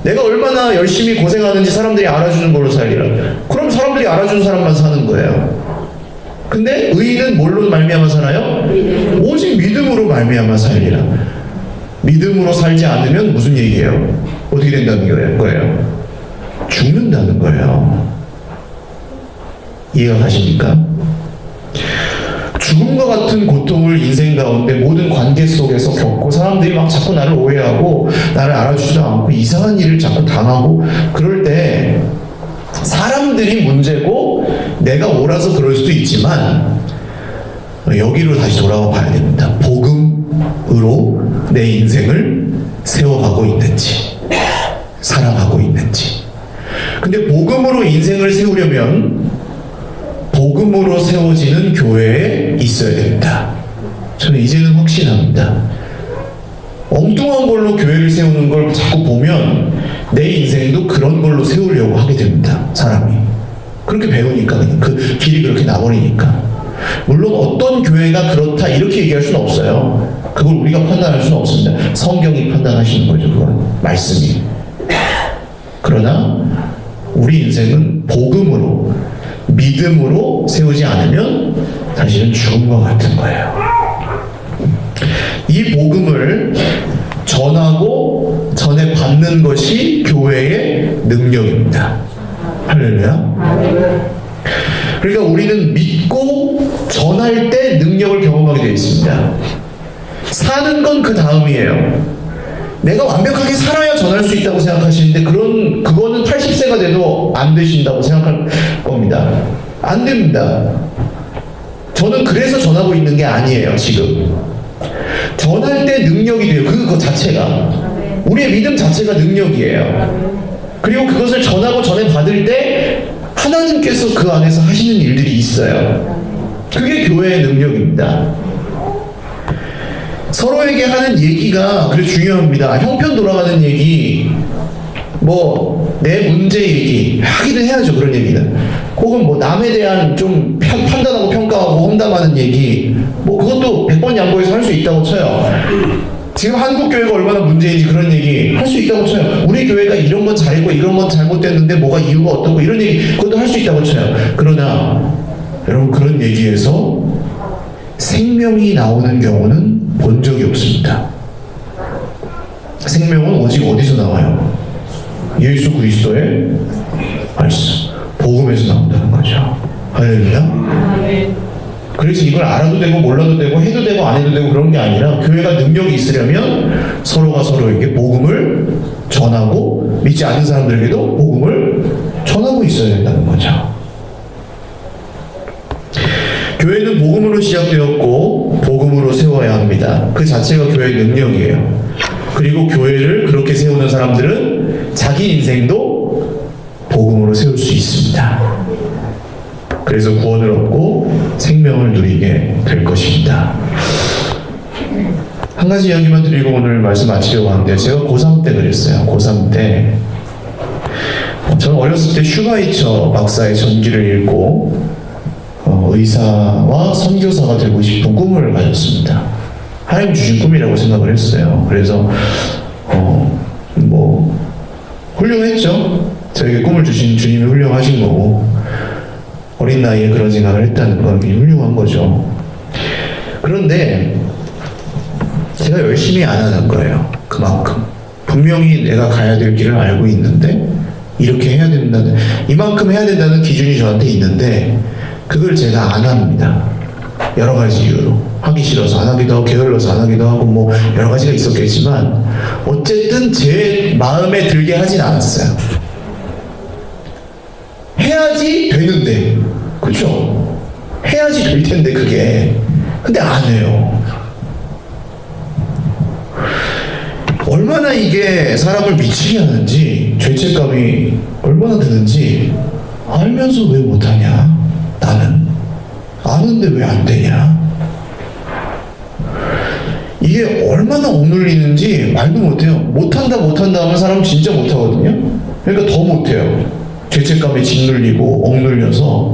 내가 얼마나 열심히 고생하는지 사람들이 알아주는 걸로 살리라. 그럼 사람들이 알아주는 사람만 사는 거예요. 근데 의인은 뭘로 말미암아 살아요? 오직 믿음으로 말미암아 살리라. 믿음으로 살지 않으면 무슨 얘기예요? 어떻게 된다는 거예요? 죽는다는 거예요. 이해가 가십니까? 죽음과 같은 고통을 인생 가운데 모든 관계 속에서 겪고 사람들이 막 자꾸 나를 오해하고 나를 알아주지도 않고 이상한 일을 자꾸 당하고 그럴 때 사람들이 문제고 내가 옳아서 그럴 수도 있지만 여기로 다시 돌아와 봐야 됩니다. 복음으로 내 인생을 세워가고 있는지 살아가고 있는지. 근데 복음으로 인생을 세우려면 복음으로 세워지는 교회에 있어야 됩니다. 저는 이제는 확신합니다. 엉뚱한 걸로 교회를 세우는 걸 자꾸 보면 내 인생도 그런 걸로 세우려고 하게 됩니다. 사람이. 그렇게 배우니까 그 길이 그렇게 나버리니까. 물론 어떤 교회가 그렇다 이렇게 얘기할 수는 없어요. 그걸 우리가 판단할 수는 없습니다. 성경이 판단하시는 거죠. 그건 말씀이. 그러나 우리 인생은 복음으로 믿음으로 세우지 않으면 사실은 죽음과 같은 거예요. 이 복음을 전하고 전해받는 것이 교회의 능력입니다. 할렐루야. 그러니까 우리는 믿고 전할 때 능력을 경험하게 되어 있습니다. 사는 건 그 다음이에요. 내가 완벽하게 살아야 전할 수 있다고 생각하시는데 그거는 80세가 돼도 안 되신다고 생각할 겁니다. 안 됩니다. 저는 그래서 전하고 있는 게 아니에요. 지금 전할 때 능력이 돼요. 그거 자체가 우리의 믿음 자체가 능력이에요. 그리고 그것을 전하고 전해받을 때 하나님께서 그 안에서 하시는 일들이 있어요. 그게 교회의 능력입니다. 서로에게 하는 얘기가 그래 중요합니다. 형편 돌아가는 얘기, 내 문제 얘기 하기는 해야죠. 그런 얘기는. 혹은 남에 대한 좀 판단하고 평가하고 험담하는 얘기, 그것도 100번 양보해서 할 수 있다고 쳐요. 지금 한국 교회가 얼마나 문제인지 그런 얘기 할 수 있다고 쳐요. 우리 교회가 이런 건 잘했고 이런 건 잘못됐는데 뭐가 이유가 어떻고 이런 얘기 그것도 할 수 있다고 쳐요. 그러나 여러분 그런 얘기에서 생명이 나오는 경우는 본 적이 없습니다. 생명은 오직 어디서 나와요? 예수 그리스도의 말씀, 복음에서 나온다는 거죠. 할렐루야. 그래서 이걸 알아도 되고 몰라도 되고 해도 되고 안 해도 되고 그런 게 아니라 교회가 능력이 있으려면 서로가 서로에게 복음을 전하고 믿지 않는 사람들에게도 복음을 전하고 있어야 된다는 거죠. 교회는 복음으로 시작되었고 복음으로 세워야 합니다. 그 자체가 교회의 능력이에요. 그리고 교회를 그렇게 세우는 사람들은 자기 인생도 복음으로 세울 수 있습니다. 그래서 구원을 얻고 생명을 누리게 될 것입니다. 한 가지 이야기만 드리고 오늘 말씀 마치려고 하는데 제가 고3 때 그랬어요. 고3 때 저는 어렸을 때 슈바이처 박사의 전기를 읽고 의사와 선교사가 되고 싶은 꿈을 가졌습니다. 하나님 주신 꿈이라고 생각을 했어요. 그래서 훌륭했죠. 저에게 꿈을 주신 주님이 훌륭하신 거고 어린 나이에 그런 생각을 했다는 건 훌륭한 거죠. 그런데 제가 열심히 안 하는 거예요. 그만큼 분명히 내가 가야 될 길을 알고 있는데 이렇게 해야 된다는 이만큼 해야 된다는 기준이 저한테 있는데 그걸 제가 안 합니다. 여러 가지 이유로 하기 싫어서 안 하기도 하고 게을러서 안 하기도 하고 여러 가지가 있었겠지만 어쨌든 제 마음에 들게 하진 않았어요. 해야지 되는데 그렇죠? 해야지 될 텐데 그게 근데 안 해요. 얼마나 이게 사람을 미치게 하는지 죄책감이 얼마나 드는지 알면서 왜 못하냐. 나는 아는데 왜 안 되냐? 이게 얼마나 억눌리는지 말도 못해요. 못한다 하면 사람 진짜 못하거든요. 그러니까 더 못해요. 죄책감에 짓눌리고 억눌려서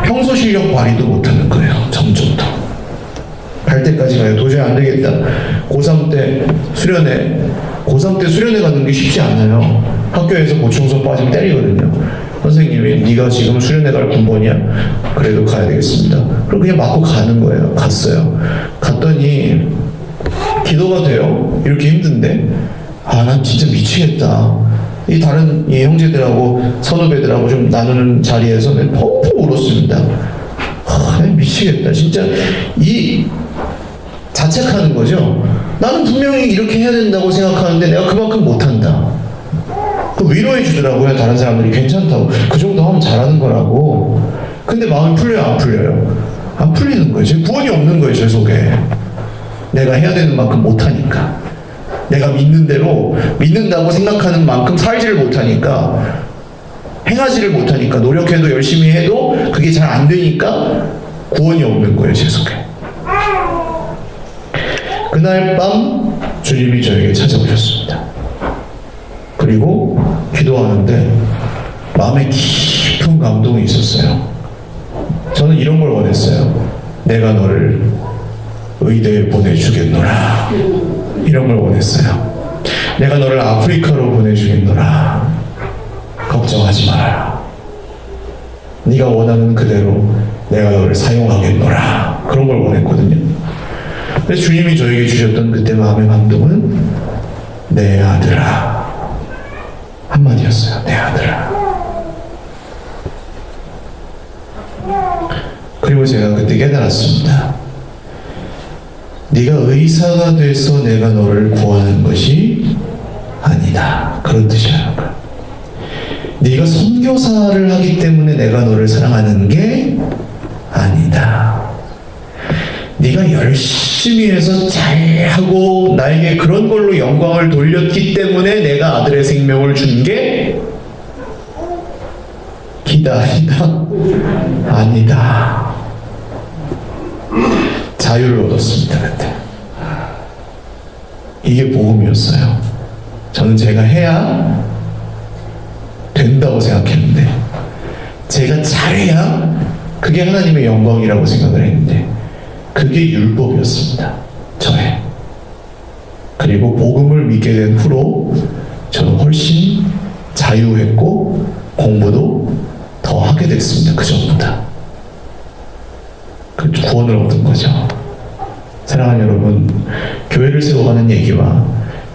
평소 실력 발휘도 못하는 거예요. 점점 더 갈 때까지 가요. 도저히 안 되겠다. 고3 때 수련회 가는 게 쉽지 않아요. 학교에서 보충서 빠지면 때리거든요. 선생님이 네가 지금 수련회 갈 군번이야? 그래도 가야 되겠습니다. 그럼 그냥 맞고 가는 거예요. 갔어요. 갔더니 기도가 돼요? 이렇게 힘든데? 아, 난 진짜 미치겠다. 이 다른 이 형제들하고 선후배들하고 좀 나누는 자리에서 내 펑펑 울었습니다. 아, 미치겠다. 진짜 이 자책하는 거죠. 나는 분명히 이렇게 해야 된다고 생각하는데 내가 그만큼 못한다. 그 위로해 주더라고요. 다른 사람들이 괜찮다고. 그 정도 하면 잘하는 거라고. 근데 마음이 풀려요? 안 풀려요? 안 풀리는 거예요. 지금 구원이 없는 거예요. 제 속에. 내가 해야 되는 만큼 못하니까. 내가 믿는 대로 믿는다고 생각하는 만큼 살지를 못하니까, 행하지를 못하니까, 노력해도 열심히 해도 그게 잘 안 되니까 구원이 없는 거예요. 제 속에. 그날 밤 주님이 저에게 찾아오셨습니다. 그리고 기도하는데 마음에 깊은 감동이 있었어요. 저는 이런 걸 원했어요. 내가 너를 의대에 보내주겠노라. 이런 걸 원했어요. 내가 너를 아프리카로 보내주겠노라. 걱정하지 말아라. 네가 원하는 그대로 내가 너를 사용하겠노라. 그런 걸 원했거든요. 근데 주님이 저에게 주셨던 그때 마음의 감동은 내 아들아. 한마디였어요. 내 아들아. 그리고 제가 그때 깨달았습니다. 네가 의사가 돼서 내가 너를 구하는 것이 아니다. 그런 뜻이라는 거야. 네가 선교사를 하기 때문에 내가 너를 사랑하는 게 아니다. 네가 열심히 해서 잘하고 나에게 그런 걸로 영광을 돌렸기 때문에 내가 아들의 생명을 준 게 기다리다 아니다. 자유를 얻었습니다. 그때 이게 복음이었어요. 저는 제가 해야 된다고 생각했는데, 제가 잘해야 그게 하나님의 영광이라고 생각을 했는데, 그게 율법이었습니다. 저의. 그리고 복음을 믿게 된 후로 저는 훨씬 자유했고 공부도 더 하게 됐습니다. 그 전보다. 그 구원을 얻은 거죠. 사랑하는 여러분, 교회를 세워가는 얘기와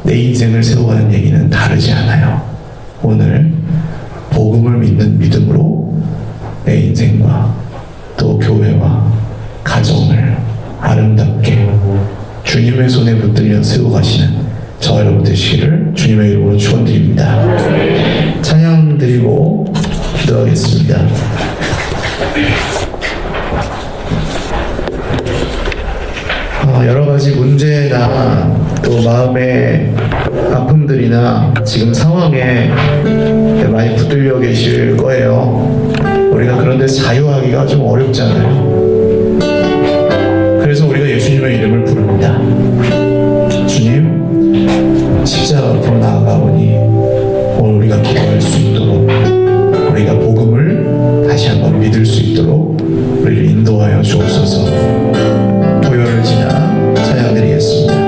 내 인생을 세워가는 얘기는 다르지 않아요. 오늘 복음을 믿는 믿음으로 내 인생과 또 교회와 가정을 아름답게 주님의 손에 붙들려 세워가시는 저와 여러분 되시기를 주님의 이름으로 축원드립니다. 찬양 드리고 기도하겠습니다. 여러 가지 문제나 또 마음의 아픔들이나 지금 상황에 많이 붙들려 계실 거예요. 우리가 그런데 자유하기가 좀 어렵잖아요. 그래서 우리가 예수님의 이름을 부릅니다. 주님, 십자가 앞으로 나아가오니 오늘 우리가 기도할 수 있도록, 우리가 복음을 다시 한번 믿을 수 있도록 우리를 인도하여 주옵소서. 보혈을 지나 찬양드리겠습니다.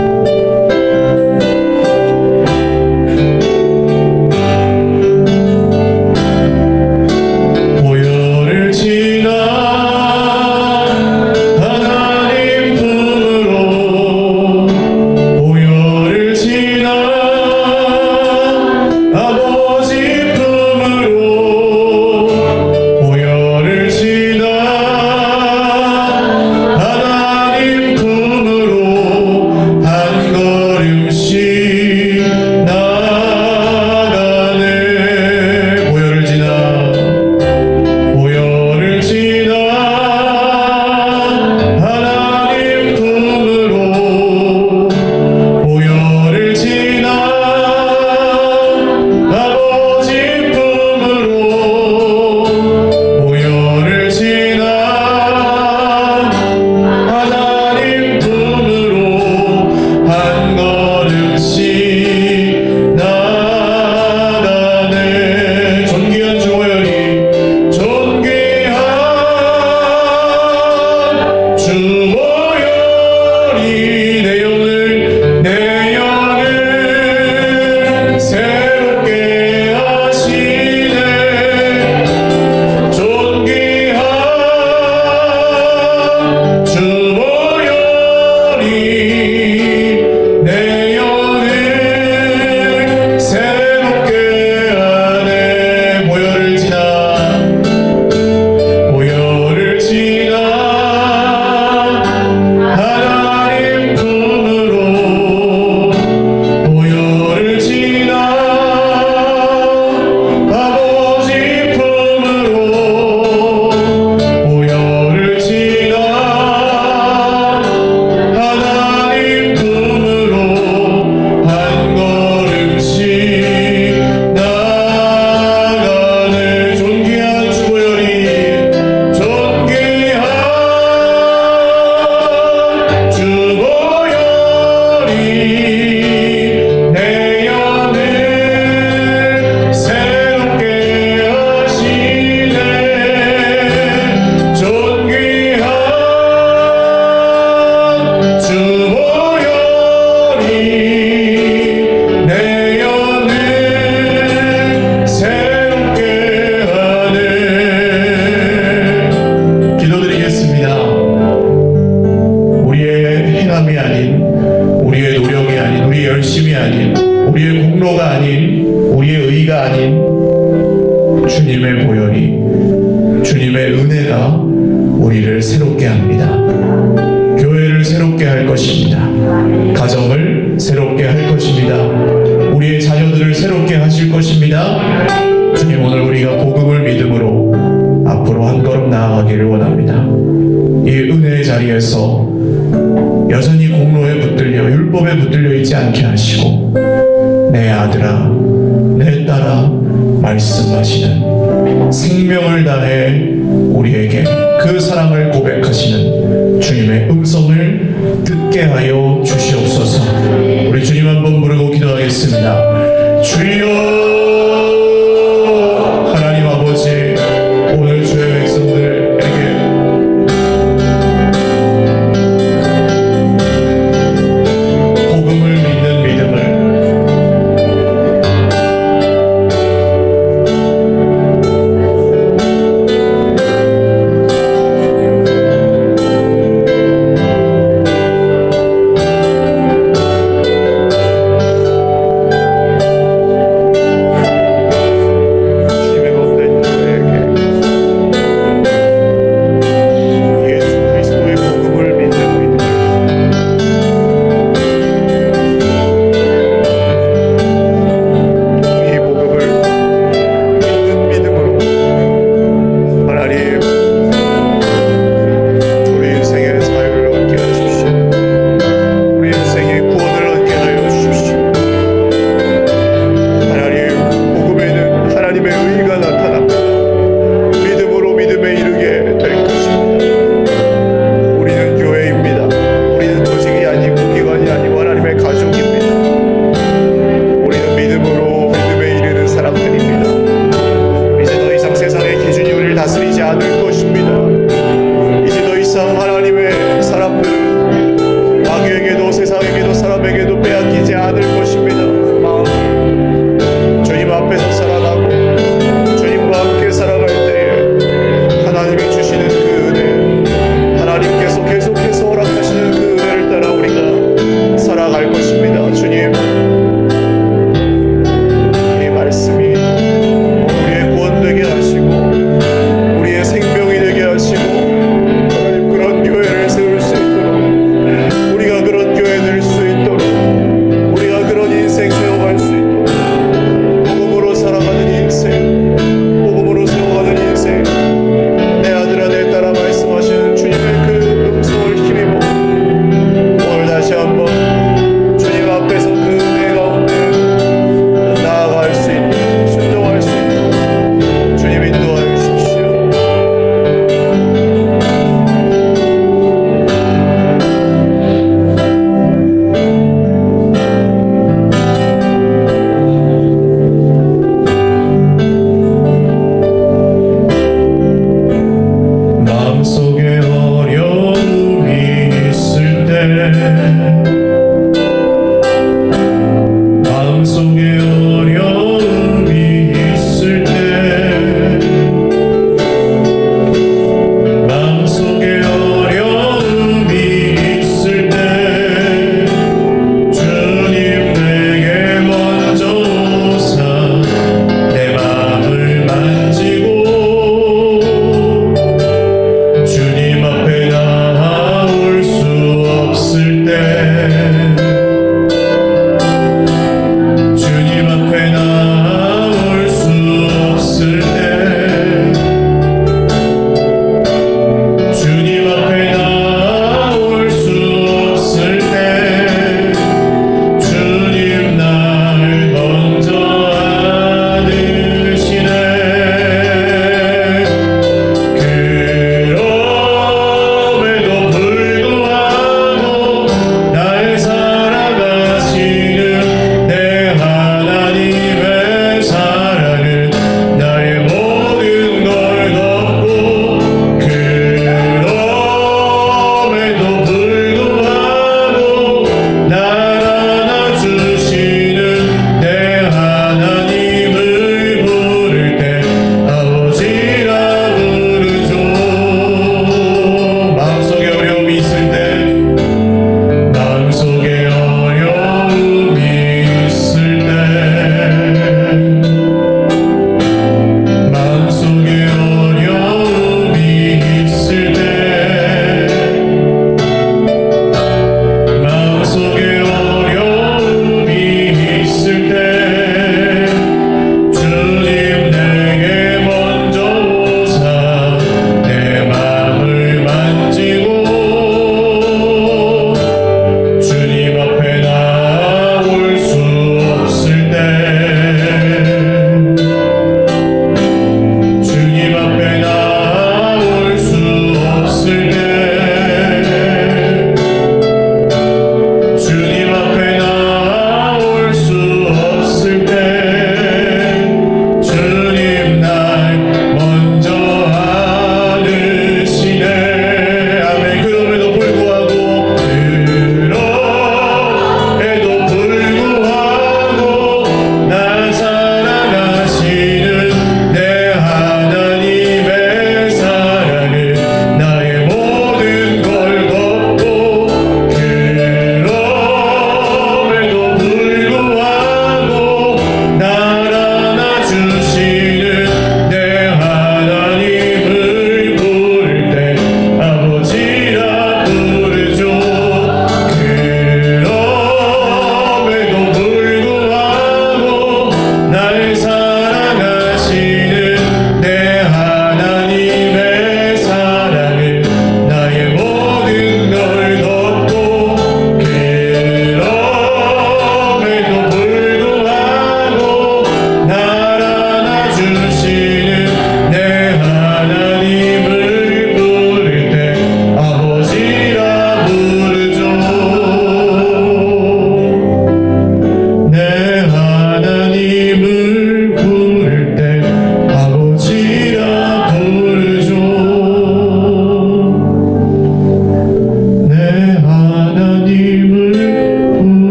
사람이 아닌, 우리의 노력이 아닌, 우리의 열심이 아닌, 우리의 공로가 아닌, 우리의 의가 아닌 주님의 보혈이, 주님의 은혜가 우리를 새롭게 합니다. 교회를 새롭게 할 것입니다. 가정을 새롭게 할 것입니다. 우리의 자녀들을 새롭게 하실 것입니다. 주님, 오늘 우리가 복음을 믿음으로 앞으로 한 걸음 나아가기를 원합니다. 이 은혜의 자리에서 여전히 공로에 붙들려 율법에 붙들려 있지 않게 하시고, 내 아들아 내 딸아 말씀하시는, 생명을 다해 우리에게 그 사랑을 고백하시는 주님의 음성을 듣게 하여 주시옵소서. 우리 주님 한번 부르고 기도하겠습니다. 주여, 하나님 아버지, 오늘 주의 백성들에게 복음을 믿는 믿음을,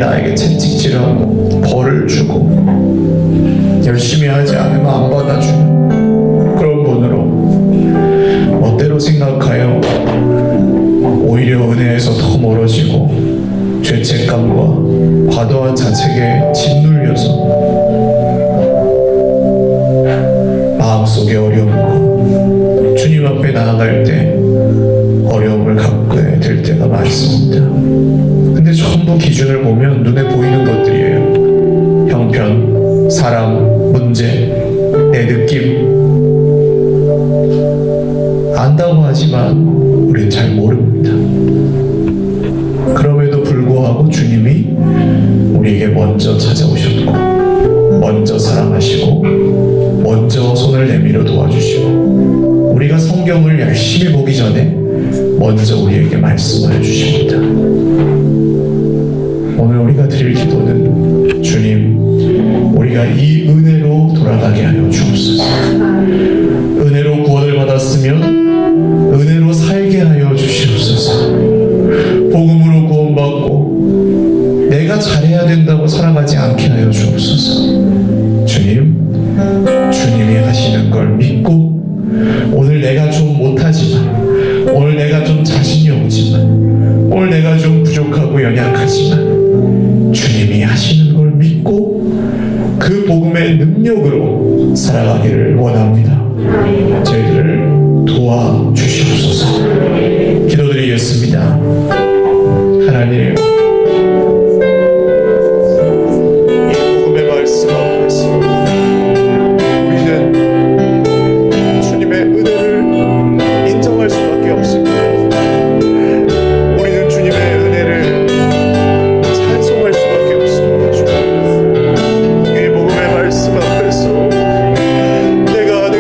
나에게 채찍질하고 벌을 주고 열심히 하지 않으면 안 받아주는 그런 분으로 멋대로 생각하여 오히려 은혜에서 더 멀어지고 죄책감과 과도한 자책에 짓눌려서 마음속에 어려움과 주님 앞에 나아갈 때 어려움을 갖게 될 때가 많습니다. 근데 전부 기준을 보면 눈에 보이는 것들이에요. 형편, 사람, 문제, 내 느낌. 안다고 하지만 우린 잘 모릅니다. 그럼에도 불구하고 주님이 우리에게 먼저 찾아오셨고 먼저 사랑하시고 먼저 손을 내밀어 도와주시고 우리가 성경을 열심히 보기 전에 먼저 우리에게 말씀을 해주십니다. 오늘 우리가 드릴 기도는 주님, 우리가 이 은혜로 돌아가게 하여 주옵소서. 은혜로 구원을 받았으면 은혜로 살게 하여 주시옵소서. 복음으로 구원받고 내가 잘해야 된다고 살아가지 않게 하여 주옵소서. 주님, 주님이 하시는 걸 믿고 오늘 내가 좀 못하지만 오늘 내가 좀 자신이 없지만 오늘 내가 좀 부족하고 연약하지만 주님이 하시는 걸 믿고 그 복음의 능력으로 살아가기를 원합니다. 저희들을 도와주시옵소서. 기도드리겠습니다. 하나님, 이 복음의 말씀 앞에서 우리는 주님의 은혜를 인정할 수밖에 없습니다. 우리는 주님의 은혜를 찬송할 수밖에 없습니다. 주님, 이 복음의 말씀 앞에서 내가 하는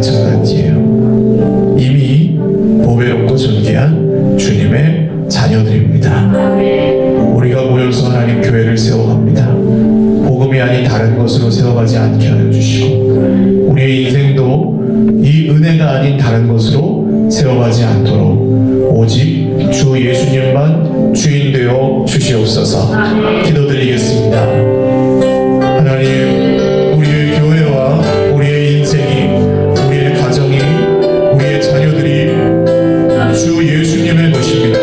마찬가지예요. 이미 보배롭고 존귀한 주님의 자녀들입니다. 우리가 모여서 하나님 교회를 세워갑니다. 복음이 아닌 다른 것으로 세워가지 않게 하여 주시고, 우리의 인생도 이 은혜가 아닌 다른 것으로 세워가지 않도록 오직 주 예수님만 주인 되어 주시옵소서. 기도드리겠습니다. 하나님, 우리의 교회와 우리의 인생이, 우리의 가정이, 우리의 자녀들이 주 예수님의 것입니다.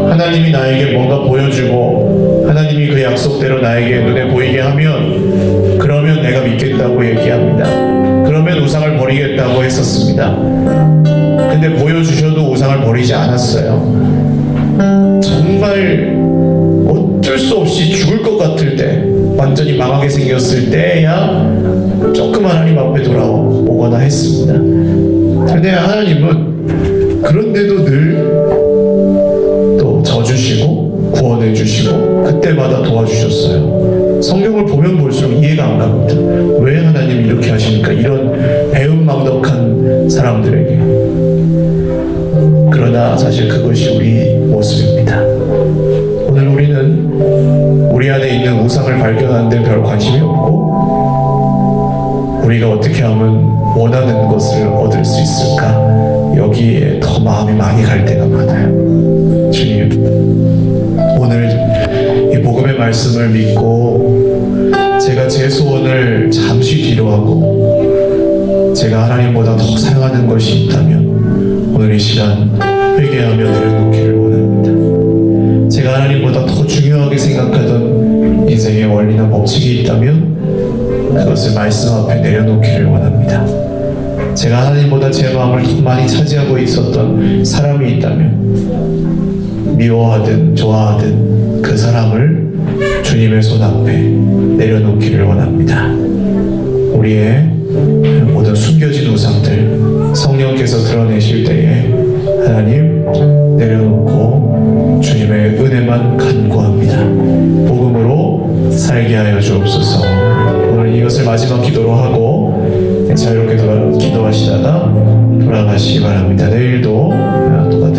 하나님이 나에게 뭔가 보여주고 하나님이 그 약속대로 나에게 눈에 보이게 하면 그러면 내가 믿겠다고 얘기합니다. 그러면 우상을 버리겠다고 했었습니다. 근데 보여주셔도 우상을 버리지 않았어요. 정말 어쩔 수 없이 죽을 것 같을 때, 완전히 망하게 생겼을 때야 조금 하나님 앞에 돌아오거나 했습니다. 근데 하나님은 그런데도 늘 또 져주시고 구원해주시고 그때마다 도와주셨어요. 성경을 보면 볼수록 이해가 안 갑니다. 왜 하나님이 이렇게 하십니까? 이런 배은망덕한 사람들에게. 그러나 사실 그것이 우리 모습입니다. 오늘 우리는 우리 안에 있는 우상을 발견하는 데 별 관심이 없고, 우리가 어떻게 하면 원하는 것을 얻을 수 있을까? 여기에 더 마음이 많이 갈 때가 많아요. 주님, 오늘 이 복음의 말씀을 믿고 제가 제 소원을 잠시 뒤로 하고 제가 하나님보다 더 사랑하는 것이 있다면 오늘 이 시간 회개하며 내려놓기를 원합니다. 제가 하나님보다 더 중요하게 생각하던 인생의 원리나 법칙이 있다면 그것을 말씀 앞에 내려놓기를 원합니다. 제가 하나님보다 제 마음을 더 많이 차지하고 있었던 사람이 있다면 미워하든 좋아하든 그 사람을 주님의 손 앞에 내려놓기를 원합니다. 우리의 모든 숨겨진 우상들 성령께서 드러내실 때에 하나님 내려놓고 주님의 은혜만 간구합니다. 복음으로 살게 하여 주옵소서. 오늘 이것을 마지막 기도로 하고 자유롭게 기도하시다가 돌아가시기 바랍니다. 내일도 똑같은